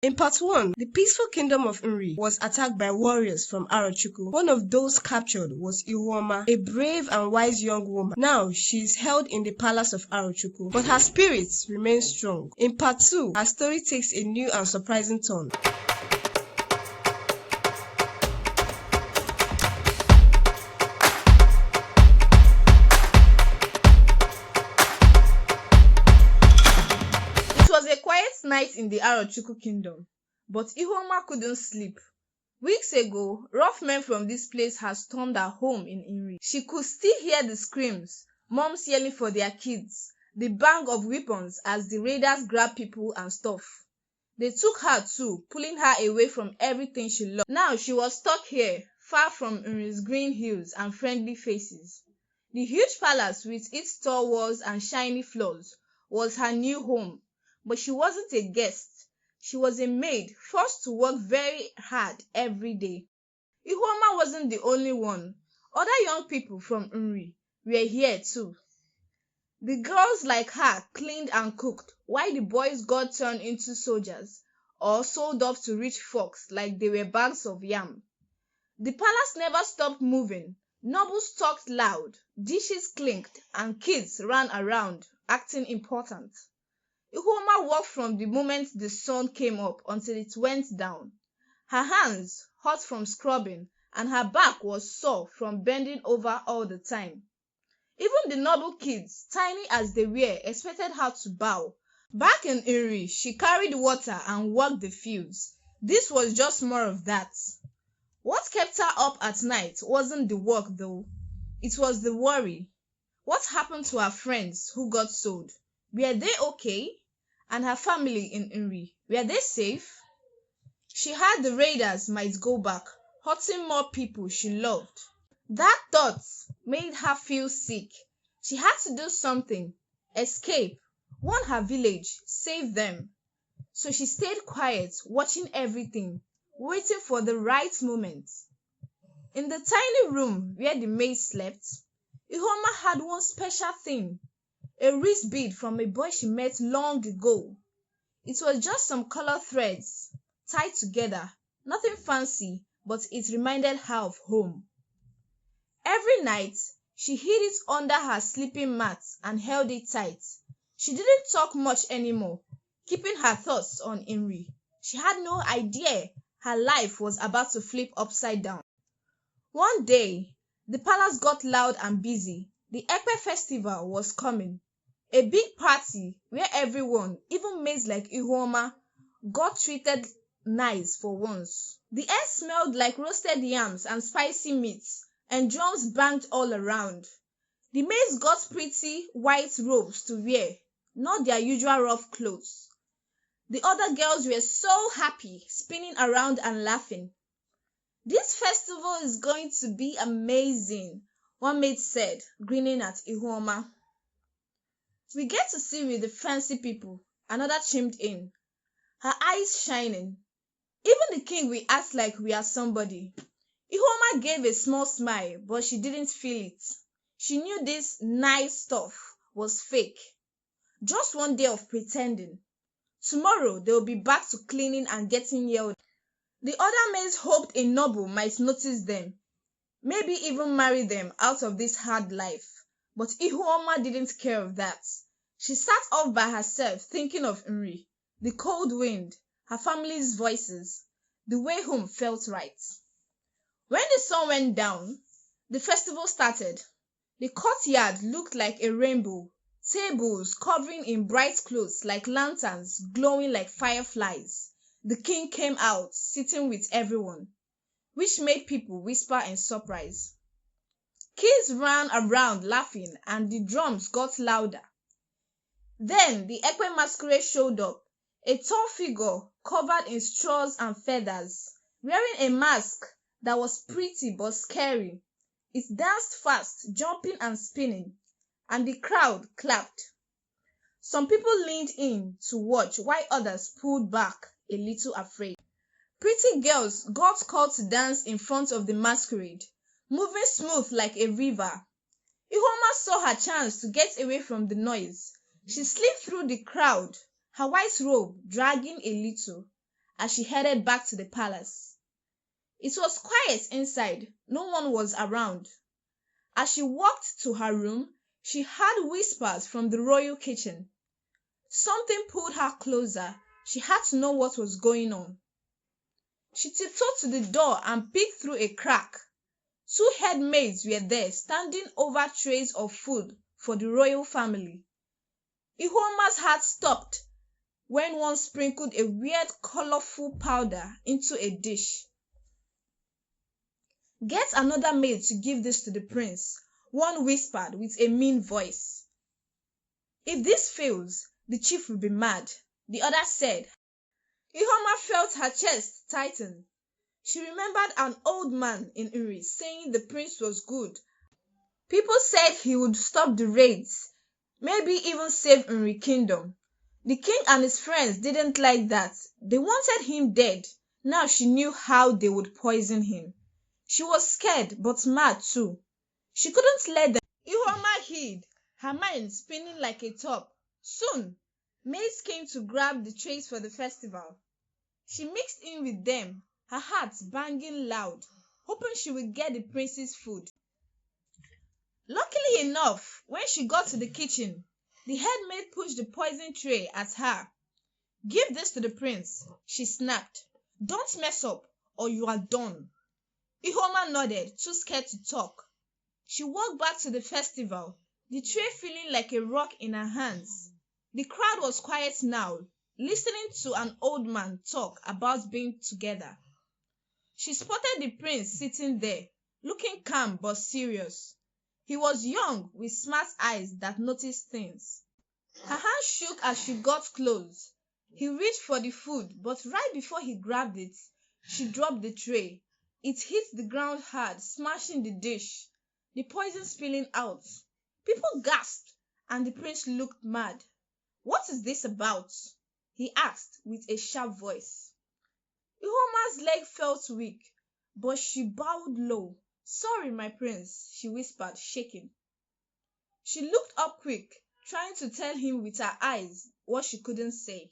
In part 1, the peaceful kingdom of Nri was attacked by warriors from Arochukwu. One of those captured was Ihuoma, a brave and wise young woman. Now she is held in the palace of Arochukwu, but her spirits remain strong. In part 2, her story takes a new and surprising turn. It was a quiet night in the Arochukwu kingdom, but Ihuoma couldn't sleep. Weeks ago, rough men from this place had stormed her home in Nri. She could still hear the screams, moms yelling for their kids, the bang of weapons as the raiders grabbed people and stuff. They took her too, pulling her away from everything she loved. Now she was stuck here, far from Nri's green hills and friendly faces. The huge palace with its tall walls and shiny floors was her new home, but she wasn't a guest. She was a maid, forced to work very hard every day. Ihuoma wasn't the only one. Other young people from Nri were here too. The girls like her cleaned and cooked, while the boys got turned into soldiers or sold off to rich folks like they were bags of yam. The palace never stopped moving. Nobles talked loud, dishes clinked, and kids ran around, acting important. Ihuoma worked from the moment the sun came up until it went down. Her hands, hot from scrubbing, and her back was sore from bending over all the time. Even the noble kids, tiny as they were, expected her to bow. Back in Nri, she carried water and worked the fields. This was just more of that. What kept her up at night wasn't the work though. It was the worry. What happened to her friends who got sold? Were they okay? And her family in Nri, were they safe? She heard the raiders might go back, hurting more people she loved. That thought made her feel sick. She had to do something, escape, warn her village, save them. So she stayed quiet, watching everything, waiting for the right moment. In the tiny room where the maid slept, Ihuoma had one special thing. A wrist bead from a boy she met long ago. It was just some color threads tied together, nothing fancy, but it reminded her of home. Every night, she hid it under her sleeping mat and held it tight. She didn't talk much anymore, keeping her thoughts on Nri. She had no idea her life was about to flip upside down. One day, the palace got loud and busy. The Ekpe festival was coming. A big party where everyone, even maids like Ihuoma, got treated nice for once. The air smelled like roasted yams and spicy meats, and drums banged all around. The maids got pretty white robes to wear, not their usual rough clothes. The other girls were so happy, spinning around and laughing. "This festival is going to be amazing," one maid said, grinning at Ihuoma. "We get to see with the fancy people," another chimed in, her eyes shining. "Even the king will act like we are somebody." Ihuoma gave a small smile, but she didn't feel it. She knew this nice stuff was fake. Just one day of pretending. Tomorrow they'll be back to cleaning and getting yelled. The other maids hoped a noble might notice them, maybe even marry them out of this hard life. But Ihuoma didn't care of that. She sat off by herself thinking of Nri, the cold wind, her family's voices, the way home felt right. When the sun went down, the festival started. The courtyard looked like a rainbow, tables covering in bright clothes like lanterns glowing like fireflies. The king came out, sitting with everyone, which made people whisper in surprise. Kids ran around laughing and the drums got louder. Then the Ekpe masquerade showed up, a tall figure covered in straws and feathers, wearing a mask that was pretty but scary. It danced fast, jumping and spinning, and the crowd clapped. Some people leaned in to watch while others pulled back, a little afraid. Pretty girls got called to dance in front of the masquerade, moving smooth like a river. Ihuoma saw her chance to get away from the noise. She slipped through the crowd, her white robe dragging a little, as she headed back to the palace. It was quiet inside, no one was around. As she walked to her room, she heard whispers from the royal kitchen. Something pulled her closer. She had to know what was going on. She tiptoed to the door and peeked through a crack. 2 head maids were there, standing over trays of food for the royal family. Ihuoma's heart stopped when one sprinkled a weird, colorful powder into a dish. "Get another maid to give this to the prince," one whispered with a mean voice. "If this fails, the chief will be mad," the other said. Ihuoma felt her chest tighten. She remembered an old man in Uri saying the prince was good. People said he would stop the raids, maybe even save Uri Kingdom. The king and his friends didn't like that. They wanted him dead. Now she knew how they would poison him. She was scared, but mad too. She couldn't let them. Ihuoma hid, her mind spinning like a top. Soon, maids came to grab the trays for the festival. She mixed in with them, her heart banging loud, hoping she would get the prince's food. Luckily enough, when she got to the kitchen, the headmaid pushed the poison tray at her. "Give this to the prince," she snapped. "Don't mess up, or you are done." Ihuoma nodded, too scared to talk. She walked back to the festival, the tray feeling like a rock in her hands. The crowd was quiet now, listening to an old man talk about being together. She spotted the prince sitting there, looking calm but serious. He was young, with smart eyes that noticed things. Her hand shook as she got close. He reached for the food, but right before he grabbed it, she dropped the tray. It hit the ground hard, smashing the dish, the poison spilling out. People gasped, and the prince looked mad. "What is this about?" he asked with a sharp voice. Ihuoma's leg felt weak, but she bowed low. "Sorry, my prince," she whispered, shaking. She looked up quick, trying to tell him with her eyes what she couldn't say.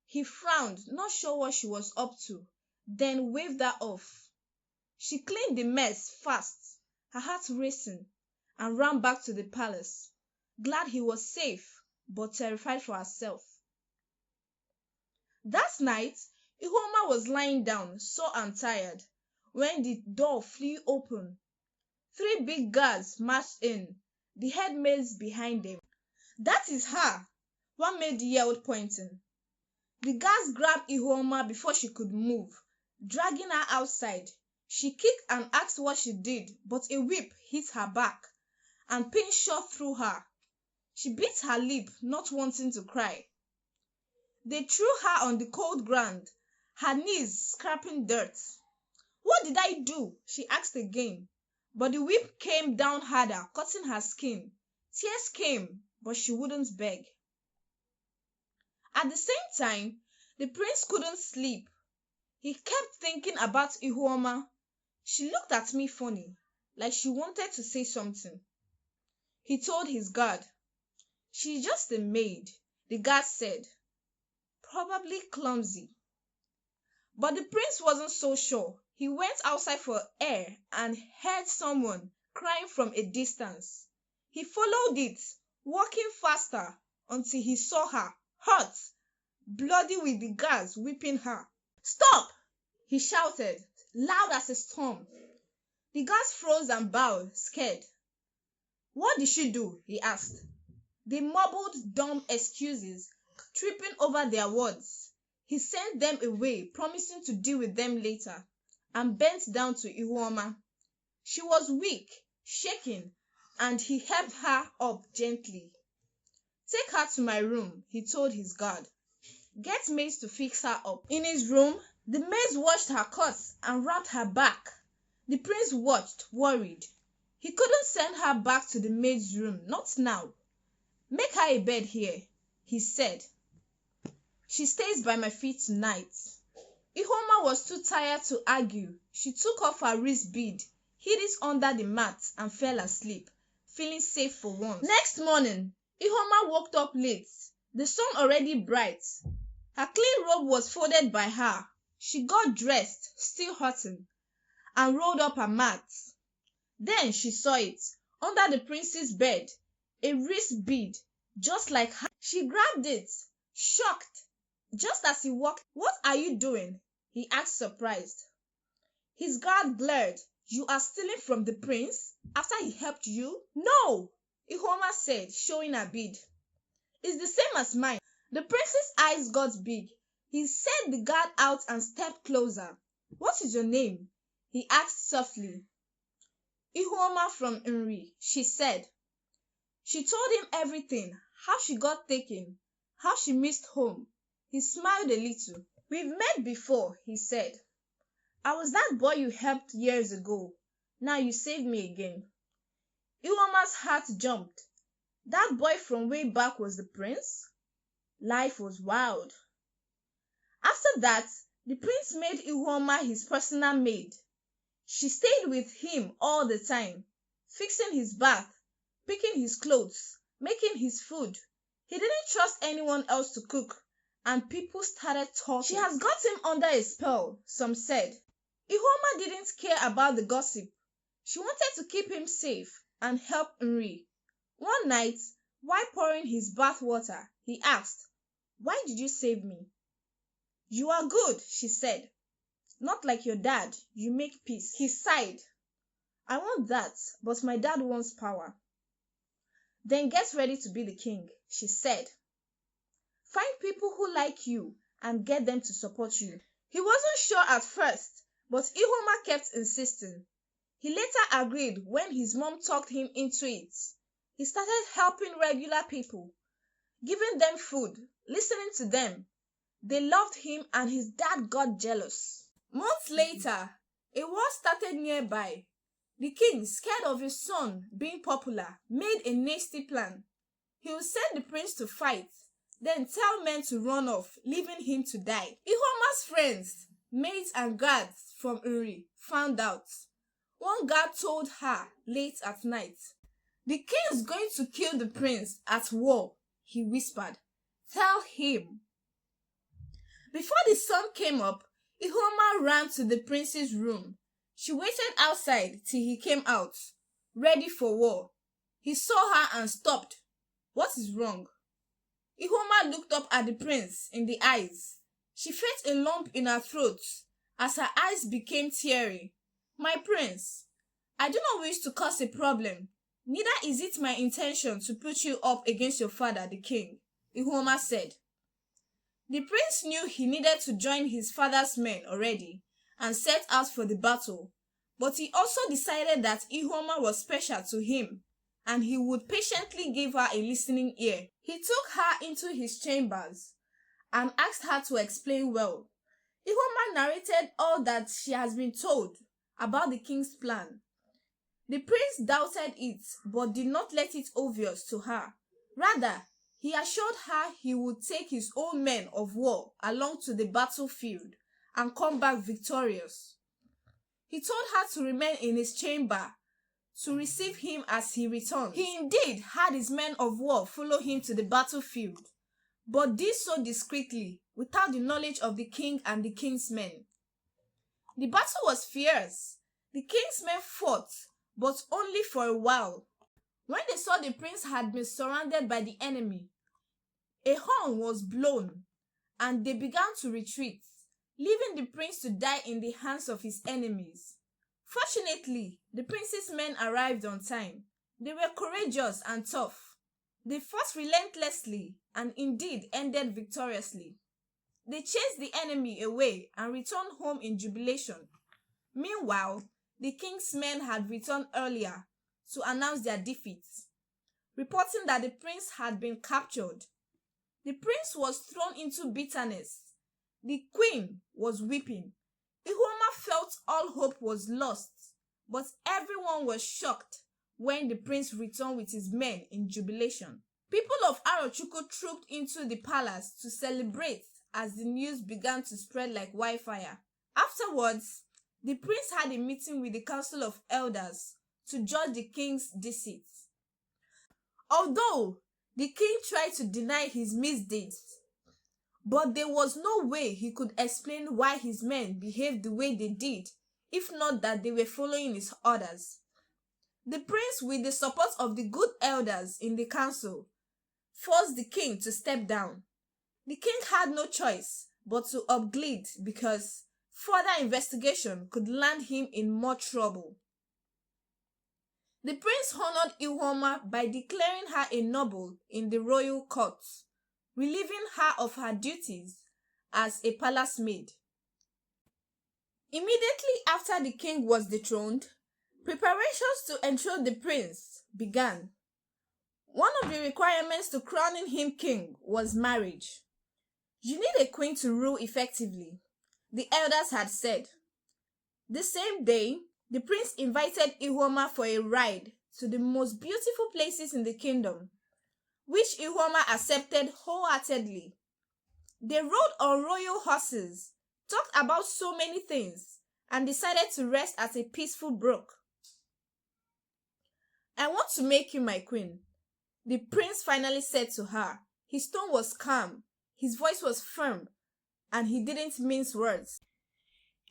He frowned, not sure what she was up to, then waved her off. She cleaned the mess fast, her heart racing, and ran back to the palace, glad he was safe, but terrified for herself. That night, Ihuoma was lying down, sore and tired, when the door flew open. 3 big guards marched in, the headmaids behind them. "That is her," one maid yelled, pointing. The guards grabbed Ihuoma before she could move, dragging her outside. She kicked and asked what she did, but a whip hit her back, and pain shot through her. She bit her lip, not wanting to cry. They threw her on the cold ground, her knees scraping dirt. "What did I do?" she asked again, but the whip came down harder, cutting her skin. Tears came, but she wouldn't beg. At the same time, the prince couldn't sleep. He kept thinking about Ihuoma. "She looked at me funny, like she wanted to say something." He told his guard. "She's just a maid," the guard said. "Probably clumsy." But the prince wasn't so sure. He went outside for air and heard someone crying from a distance. He followed it, walking faster until he saw her, hurt, bloody, with the guards whipping her. "Stop!" he shouted, loud as a storm. The guards froze and bowed, scared. "What did she do?" he asked. They mumbled dumb excuses, tripping over their words. He sent them away, promising to deal with them later, and bent down to Ihuoma. She was weak, shaking, and he helped her up gently. "Take her to my room," he told his guard. "Get maids to fix her up." In his room, the maids washed her cuts and rubbed her back. The prince watched, worried. He couldn't send her back to the maid's room, not now. "Make her a bed here," he said. "She stays by my feet tonight." Ihuoma was too tired to argue. She took off her wrist bead, hid it under the mat, and fell asleep, feeling safe for once. Next morning, Ihuoma woke up late, the sun already bright. Her clean robe was folded by her. She got dressed, still hurting, and rolled up her mat. Then she saw it, under the prince's bed, a wrist bead, just like her. She grabbed it, shocked, just as he walked. "What are you doing?" he asked, surprised. His guard glared. "You are stealing from the prince after he helped you?" "No," Ihuoma said, showing her bead. "It's the same as mine." The prince's eyes got big. He set the guard out and stepped closer. "What is your name?" he asked softly. "Ihuoma from Nri," she said. She told him everything, how she got taken, how she missed home. He smiled a little. "We've met before," he said. "I was that boy you helped years ago. Now you saved me again." Ihuoma's heart jumped. That boy from way back was the prince? Life was wild. After that, the prince made Ihuoma his personal maid. She stayed with him all the time, fixing his bath, picking his clothes, making his food. He didn't trust anyone else to cook, and people started talking. "She has got him under a spell," some said. Ihuoma didn't care about the gossip. She wanted to keep him safe and help Nri. One night, while pouring his bath water, he asked, "Why did you save me?" "You are good," she said. "Not like your dad. You make peace." He sighed. "I want that, but my dad wants power." "Then get ready to be the king," she said. "Find people who like you and get them to support you." He wasn't sure at first, but Ihuoma kept insisting. He later agreed when his mom talked him into it. He started helping regular people, giving them food, listening to them. They loved him, and his dad got jealous. Months later, a war started nearby. The king, scared of his son being popular, made a nasty plan. He would send the prince to fight, then tell men to run off, leaving him to die. Ihuoma's friends, maids and guards from Uri found out. One guard told her late at night, "The king is going to kill the prince at war," he whispered. "Tell him." Before the sun came up, Ihuoma ran to the prince's room. She waited outside till he came out, ready for war. He saw her and stopped. "What is wrong?" Ihuoma looked up at the prince in the eyes. She felt a lump in her throat as her eyes became teary. "My prince, I do not wish to cause a problem. Neither is it my intention to put you up against your father, the king," Ihuoma said. The prince knew he needed to join his father's men already and set out for the battle, but he also decided that Ihuoma was special to him and he would patiently give her a listening ear. He took her into his chambers and asked her to explain well. Ihuoma narrated all that she has been told about the king's plan. The prince doubted it but did not let it obvious to her. Rather, he assured her he would take his own men of war along to the battlefield and come back victorious. He told her to remain in his chamber to receive him as he returned. He indeed had his men of war follow him to the battlefield, but did so discreetly, without the knowledge of the king and the king's men. The battle was fierce. The king's men fought, but only for a while. When they saw the prince had been surrounded by the enemy, a horn was blown, and they began to retreat, leaving the prince to die in the hands of his enemies. Fortunately, the prince's men arrived on time. They were courageous and tough. They fought relentlessly and indeed ended victoriously. They chased the enemy away and returned home in jubilation. Meanwhile, the king's men had returned earlier to announce their defeat, reporting that the prince had been captured. The prince was thrown into bitterness. The queen was weeping. Ihuoma felt all hope was lost, but everyone was shocked when the prince returned with his men in jubilation. People of Arochukwu trooped into the palace to celebrate as the news began to spread like wildfire. Afterwards, the prince had a meeting with the council of elders to judge the king's deceit. Although the king tried to deny his misdeeds, But there was no way he could explain why his men behaved the way they did, if not that they were following his orders. The prince, with the support of the good elders in the council, forced the king to step down. The king had no choice but to upglide because further investigation could land him in more trouble. The prince honored Ihuoma by declaring her a noble in the royal court, relieving her of her duties as a palace maid. Immediately after the king was dethroned, preparations to enthrone the prince began. One of the requirements to crowning him king was marriage. You need a queen to rule effectively, the elders had said. The same day, the prince invited Ihuoma for a ride to the most beautiful places in the kingdom, which Ihuoma accepted wholeheartedly. They rode on royal horses, talked about so many things, and decided to rest at a peaceful brook. I want to make you my queen, the prince finally said to her. His tone was calm, his voice was firm, and he didn't mince words.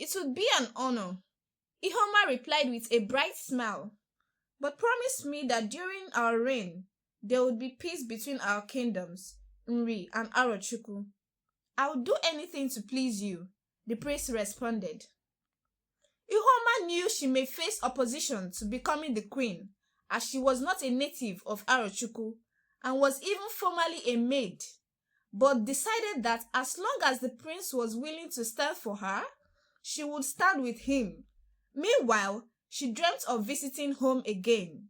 It would be an honor, Ihuoma replied with a bright smile, but promise me that during our reign, there would be peace between our kingdoms, Nri and Arochukwu. I would do anything to please you, the prince responded. Ihuoma knew she may face opposition to becoming the queen, as she was not a native of Arochukwu and was even formally a maid, but decided that as long as the prince was willing to stand for her, she would stand with him. Meanwhile, she dreamt of visiting home again.